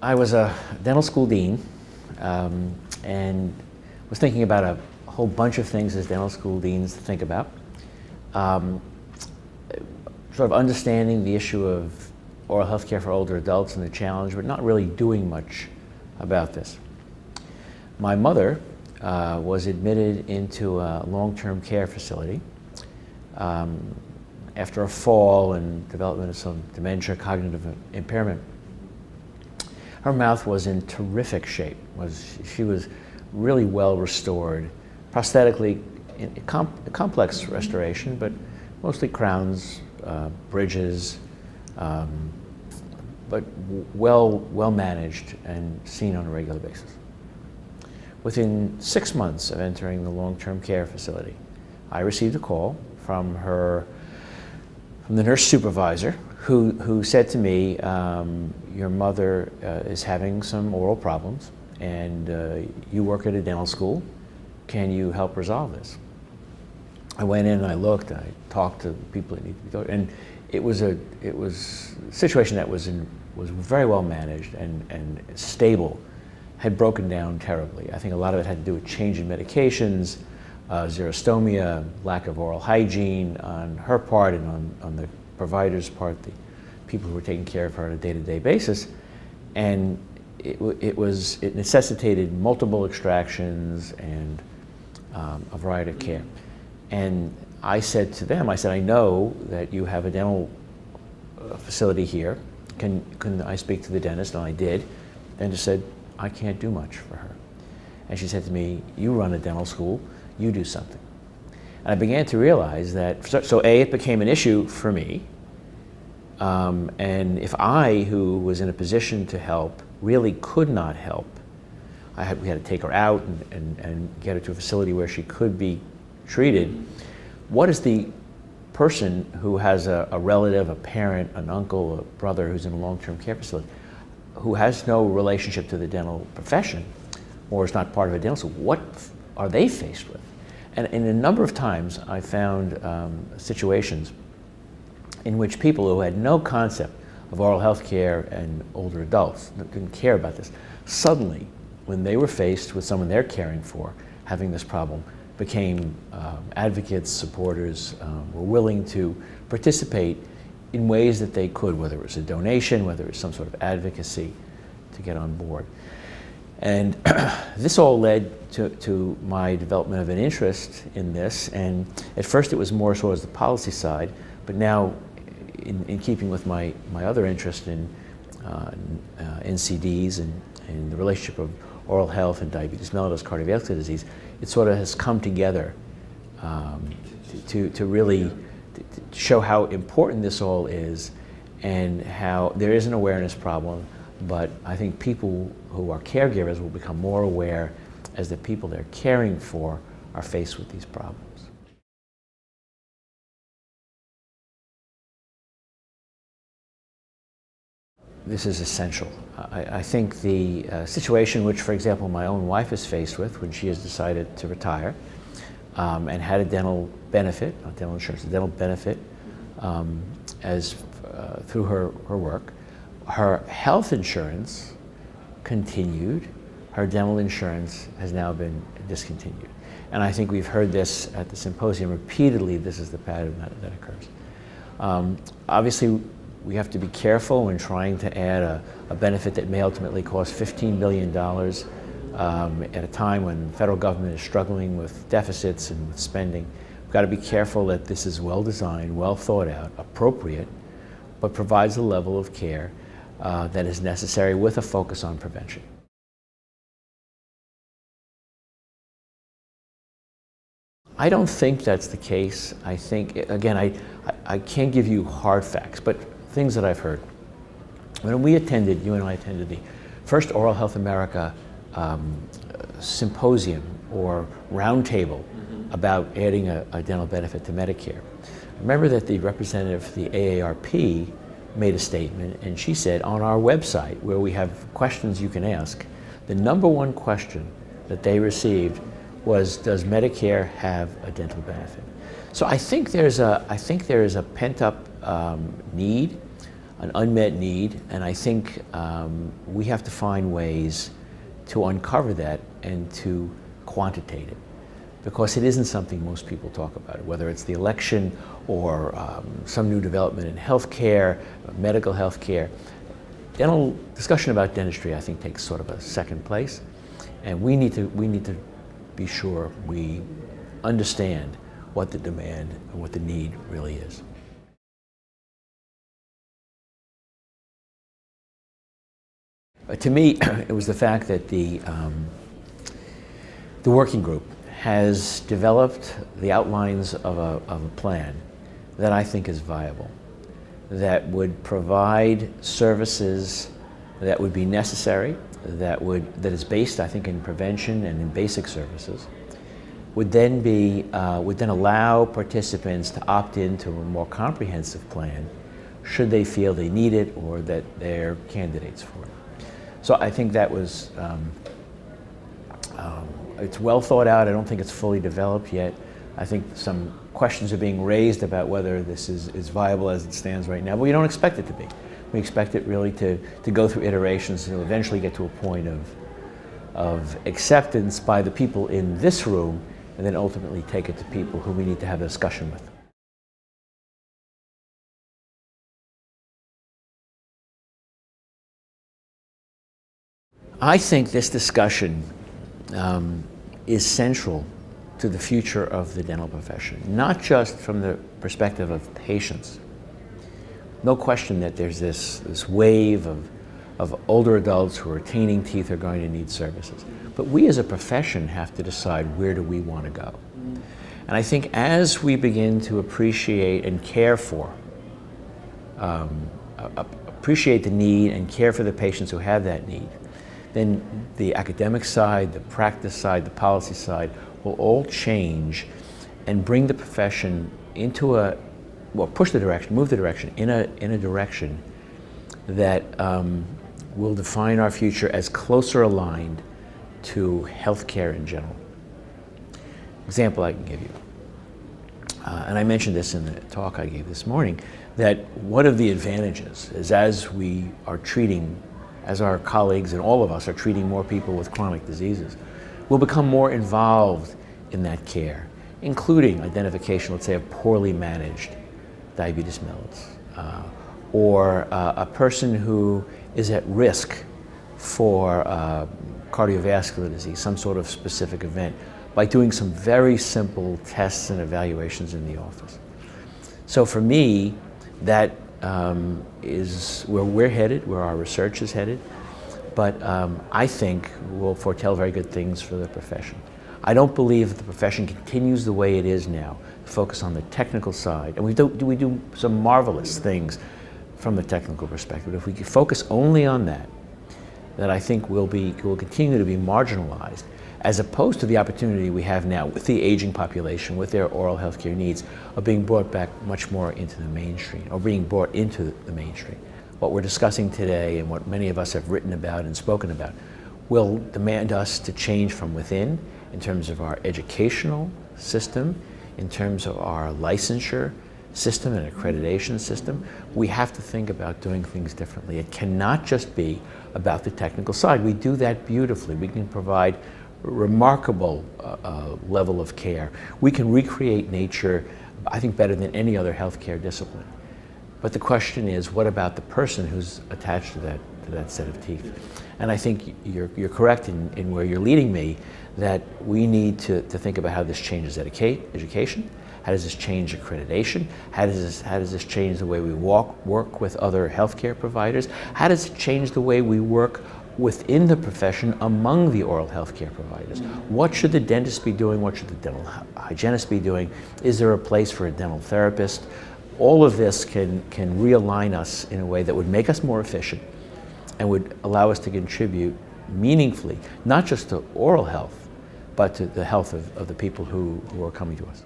I was a dental school dean and was thinking about a whole bunch of things as dental school deans think about. Sort of understanding the issue of oral health care for older adults and the challenge, but not really doing much about this. My mother was admitted into a long-term care facility after a fall and development of some dementia, cognitive impairment. Her mouth was in terrific shape. She was really well restored, prosthetically, in complex restoration, but mostly crowns, bridges, but well managed and seen on a regular basis. Within 6 months of entering the long-term care facility, I received a call from the nurse supervisor who said to me, your mother is having some oral problems and you work at a dental school. Can you help resolve this? I went in and I looked, and I talked to the people that needed to be talked to, and it was a situation that was very well managed and stable. Had broken down terribly. I think a lot of it had to do with change in medications, xerostomia, lack of oral hygiene on her part and on the provider's part, the people who were taking care of her on a day-to-day basis. And it necessitated multiple extractions and a variety of care. And I said to them, I know that you have a dental facility here. Can I speak to the dentist? And I did. And just said, I can't do much for her. And she said to me, you run a dental school, you do something. And I began to realize that, so A, it became an issue for me. And if I, who was in a position to help, really could not help, we had to take her out and get her to a facility where she could be treated. What is the person who has a relative, a parent, an uncle, a brother who's in a long-term care facility, who has no relationship to the dental profession or is not part of a dental school, what are they faced with? And a number of times I found situations in which people who had no concept of oral health care and older adults, didn't care about this, suddenly, when they were faced with someone they're caring for having this problem, became advocates, supporters, were willing to participate in ways that they could, whether it was a donation, whether it was some sort of advocacy to get on board. And this all led to my development of an interest in this. And at first it was more so as the policy side, but now in keeping with my other interest in NCDs and the relationship of oral health and diabetes mellitus, cardiovascular disease, it sort of has come together to really show how important this all is and how there is an awareness problem, but I think people who are caregivers will become more aware as the people they're caring for are faced with these problems. This is essential. I think the situation which, for example, my own wife is faced with when she has decided to retire and had a dental benefit, not dental insurance, a dental benefit through her work. Her health insurance continued. Her dental insurance has now been discontinued. And I think we've heard this at the symposium repeatedly. This is the pattern that occurs. Obviously, we have to be careful when trying to add a benefit that may ultimately cost $15 billion at a time when the federal government is struggling with deficits and with spending. We've got to be careful that this is well designed, well thought out, appropriate, but provides the level of care that is necessary with a focus on prevention. I don't think that's the case. I think, again, I can't give you hard facts, but things that I've heard. When we attended, you and I attended the first Oral Health America symposium or roundtable about adding a dental benefit to Medicare. I remember that the representative for the AARP made a statement, and she said, on our website, where we have questions you can ask, the #1 question that they received was, does Medicare have a dental benefit? So I think there is a pent-up need. an unmet need, and I think we have to find ways to uncover that and to quantitate it, because it isn't something most people talk about, whether it's the election or some new development in healthcare, medical healthcare. Discussion about dentistry, I think, takes sort of a second place, and we need to be sure we understand what the demand and what the need really is. To me, it was the fact that the working group has developed the outlines of a plan that I think is viable, that would provide services that would be necessary, that is based, I think, in prevention and in basic services, would then allow participants to opt into a more comprehensive plan should they feel they need it or that they're candidates for it. So I think that was, it's well thought out. I don't think it's fully developed yet. I think some questions are being raised about whether this is viable as it stands right now, but we don't expect it to be. We expect it really to go through iterations and eventually get to a point of acceptance by the people in this room, and then ultimately take it to people who we need to have a discussion with. I think this discussion is central to the future of the dental profession, not just from the perspective of patients. No question that there's this wave of older adults who are attaining teeth are going to need services. But we as a profession have to decide, where do we want to go? And I think as we begin to appreciate and care for, appreciate the need and care for the patients who have that need, then the academic side, the practice side, the policy side will all change and bring the profession into move the direction in a direction that will define our future as closer aligned to healthcare in general. Example I can give you, and I mentioned this in the talk I gave this morning, that one of the advantages is as we are treating, as our colleagues and all of us are treating more people with chronic diseases, we'll become more involved in that care, including identification, let's say, of poorly managed diabetes mellitus, or a person who is at risk for cardiovascular disease, some sort of specific event, by doing some very simple tests and evaluations in the office. So for me, that is where we're headed, where our research is headed, but I think will foretell very good things for the profession. I don't believe that the profession continues the way it is now, focus on the technical side, and we do some marvelous things from the technical perspective. If we focus only on that I think will continue to be marginalized, as opposed to the opportunity we have now with the aging population, with their oral health care needs, of being brought back much more into the mainstream, or being brought into the mainstream. What we're discussing today and what many of us have written about and spoken about will demand us to change from within in terms of our educational system, in terms of our licensure system and accreditation system. We have to think about doing things differently. It cannot just be about the technical side. We do that beautifully. We can provide remarkable level of care. We can recreate nature, I think, better than any other healthcare discipline. But the question is, what about the person who's attached to that set of teeth? And I think you're correct in where you're leading me, that we need to think about how this changes education. How does this change accreditation? How does this change the way we work with other healthcare providers? How does it change the way we work within the profession among the oral healthcare providers? What should the dentist be doing? What should the dental hygienist be doing? Is there a place for a dental therapist? All of this can realign us in a way that would make us more efficient and would allow us to contribute meaningfully, not just to oral health, but to the health of the people who are coming to us.